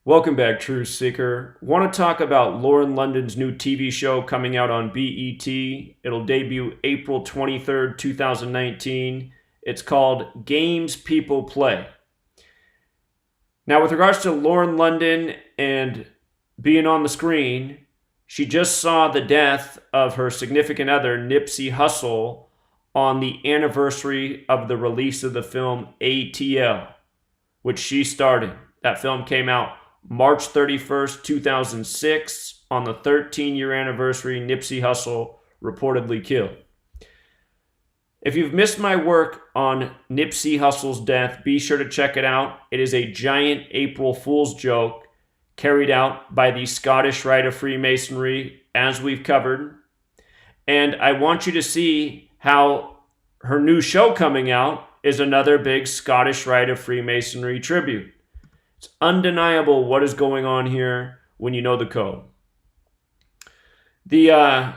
Welcome back, Truth Seeker. Want to talk about Lauren London's new TV show coming out on BET. It'll debut April 23rd, 2019. It's called Games People Play. Now, with regards to Lauren London and being on the screen, she just saw the death of her significant other, Nipsey Hussle, on the anniversary of the release of the film ATL, which she starred in. That film came out March 31st, 2006. On the 13-year anniversary, Nipsey Hussle reportedly killed. If you've missed my work on Nipsey Hussle's death, be sure to check it out. It is a giant April Fool's joke carried out by the Scottish Rite of Freemasonry, as we've covered. And I want you to see how her new show coming out is another big Scottish Rite of Freemasonry tribute. It's undeniable what is going on here when you know the code. The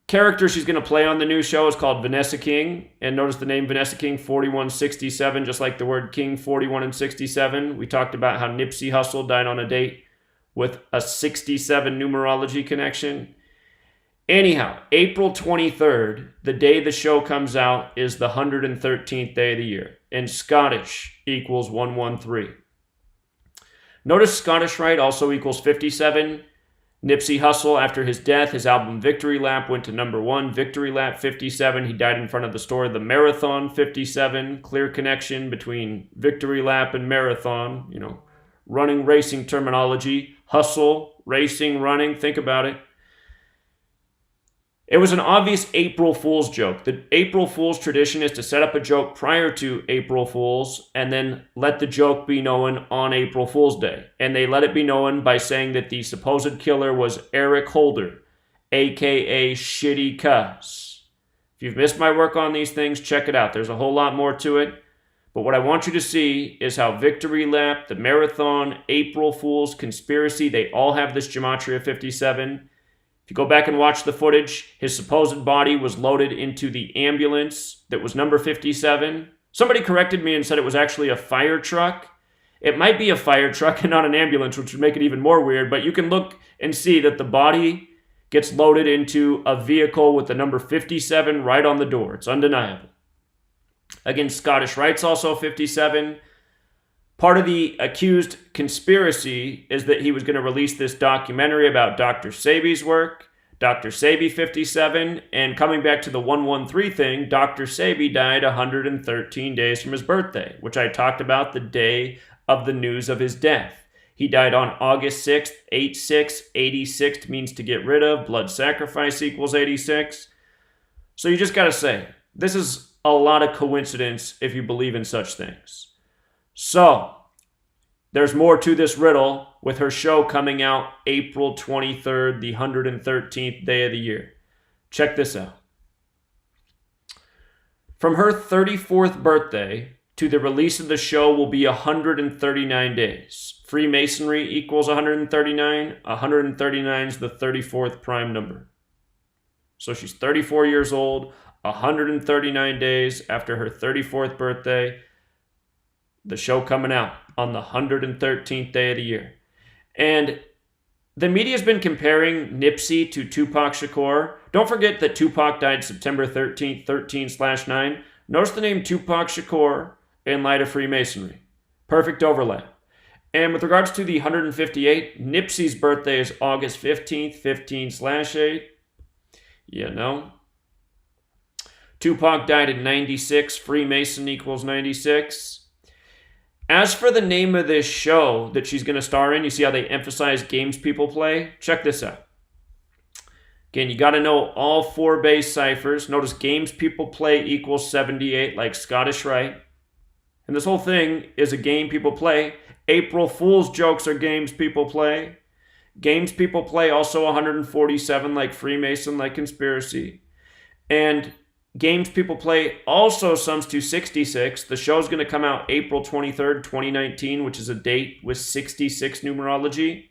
character she's going to play on the new show is called Vanessa King. And notice the name Vanessa King 4167, just like the word King 41 and 67. We talked about how Nipsey Hussle died on a date with a 67 numerology connection. Anyhow, April 23rd, the day the show comes out, is the 113th day of the year. And Scottish equals 113. Notice Scottish Rite also equals 57. Nipsey Hussle, after his death, his album Victory Lap went to number 1. Victory Lap 57. He died in front of the store The Marathon 57. Clear connection between Victory Lap and Marathon. You know, running, racing terminology. Hustle, racing, running. Think about it. It was an obvious April Fool's joke. The April Fool's tradition is to set up a joke prior to April Fool's and then let the joke be known on April Fool's Day. And they let it be known by saying that the supposed killer was Eric Holder, a.k.a. Shitty Cuss. If you've missed my work on these things, check it out. There's a whole lot more to it. But what I want you to see is how Victory Lap, the Marathon, April Fool's, Conspiracy, they all have this Gematria 57. If you go back and watch the footage, his supposed body was loaded into the ambulance that was number 57. Somebody corrected me and said it was actually a fire truck. It might be a fire truck and not an ambulance, which would make it even more weird, but you can look and see that the body gets loaded into a vehicle with the number 57 right on the door. It's undeniable. Again, Scottish Rite's also 57. Part of the accused conspiracy is that he was going to release this documentary about Dr. Sebi's work, Dr. Sebi 57, and coming back to the 113 thing, Dr. Sebi died 113 days from his birthday, which I talked about the day of the news of his death. He died on August 6th, 86. 86 means to get rid of. Blood sacrifice equals 86. So you just got to say, this is a lot of coincidence if you believe in such things. So, there's more to this riddle with her show coming out April 23rd, the 113th day of the year. Check this out. From her 34th birthday to the release of the show will be 139 days. Freemasonry equals 139. 139 is the 34th prime number. So she's 34 years old, 139 days after her 34th birthday. The show coming out on the 113th day of the year. And the media's been comparing Nipsey to Tupac Shakur. Don't forget that Tupac died September 13th, 13/9. Notice the name Tupac Shakur in light of Freemasonry. Perfect overlap. And with regards to the 158, Nipsey's birthday is August 15th, 15/8. You know. Tupac died in 96. Freemason equals 96. As for the name of this show that she's going to star in, you see how they emphasize games people play? Check this out. Again, you got to know all 4 base ciphers. Notice games people play equals 78, like Scottish Rite. And this whole thing is a game people play. April Fool's jokes are games people play. Games people play also 147, like Freemason, like Conspiracy. And games people play also sums to 66. The show's going to come out April 23rd, 2019, which is a date with 66 numerology.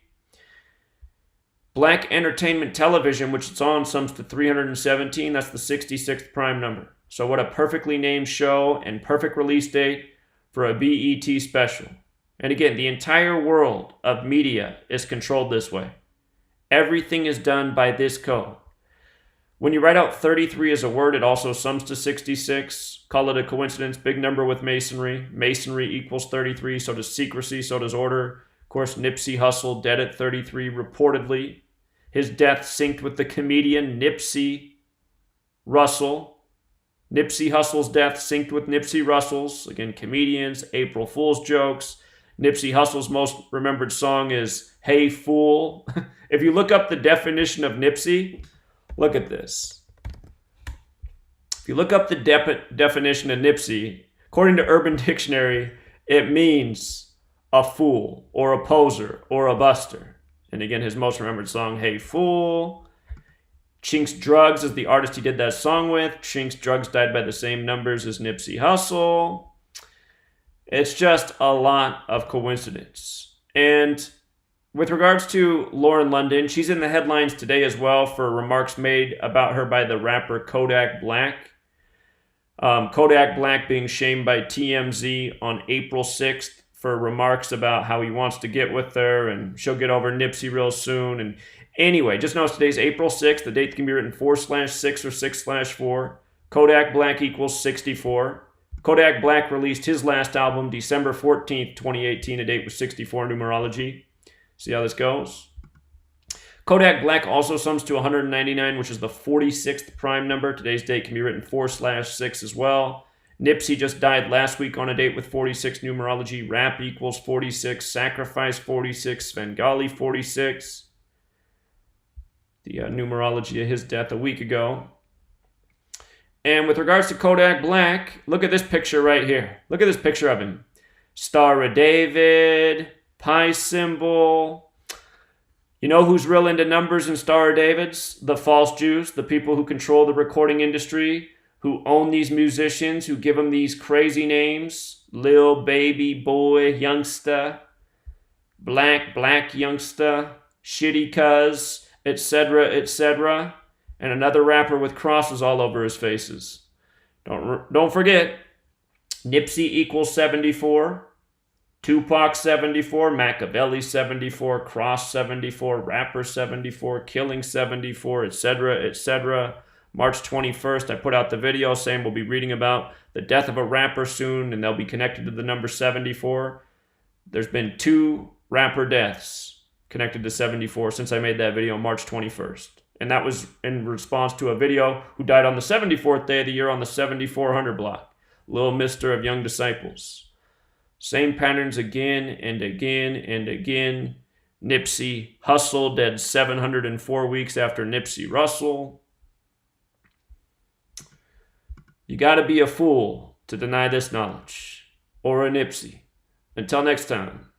Black Entertainment Television, which it's on, sums to 317. That's the 66th prime number. So what a perfectly named show and perfect release date for a BET special. And again, the entire world of media is controlled this way. Everything is done by this code. When you write out 33 as a word, it also sums to 66. Call it a coincidence. Big number with masonry. Masonry equals 33. So does secrecy. So does order. Of course, Nipsey Hussle dead at 33 reportedly. His death synced with the comedian Nipsey Hussle. Nipsey Hussle's death synced with Nipsey Hussle's. Again, comedians, April Fool's jokes. Nipsey Hussle's most remembered song is Hey Fool. If you look up the definition of Nipsey, look at this. If you look up the definition of Nipsey, according to Urban Dictionary, it means a fool or a poser or a buster. And again, his most remembered song, Hey Fool. Chink's Drugs is the artist he did that song with. Chink's Drugs died by the same numbers as Nipsey Hussle. It's just a lot of coincidence. And with regards to Lauren London, she's in the headlines today as well for remarks made about her by the rapper Kodak Black. Kodak Black being shamed by TMZ on April 6th for remarks about how he wants to get with her and she'll get over Nipsey real soon. And anyway, just notice today's April 6th. The date can be written 4/6 or 6/4. Kodak Black equals 64. Kodak Black released his last album December 14th, 2018. A date with 64 numerology. See how this goes? Kodak Black also sums to 199, which is the 46th prime number. Today's date can be written 4/6 as well. Nipsey just died last week on a date with 46 numerology. Rap equals 46. Sacrifice 46. Svengali 46. The numerology of his death a week ago. And with regards to Kodak Black, look at this picture right here. Look at this picture of him. Star of David, pi symbol. You know who's real into numbers and Star of Davids? The false Jews, the people who control the recording industry, who own these musicians, who give them these crazy names. Lil Baby Boy Youngsta, Black Youngsta, Shitty Cuz, etc., etc., and another rapper with crosses all over his faces. Don't forget, Nipsey equals 74, Tupac 74, Machiavelli 74, Cross 74, Rapper 74, Killing 74, etc., etc. March 21st, I put out the video saying we'll be reading about the death of a rapper soon, and they'll be connected to the number 74. There's been 2 rapper deaths connected to 74 since I made that video on March 21st. And that was in response to a video who died on the 74th day of the year on the 7400 block. Little Mister of Young Disciples. Same patterns again and again and again. Nipsey Hussle dead 704 weeks after Nipsey Hussle. You gotta be a fool to deny this knowledge. Or a Nipsey. Until next time.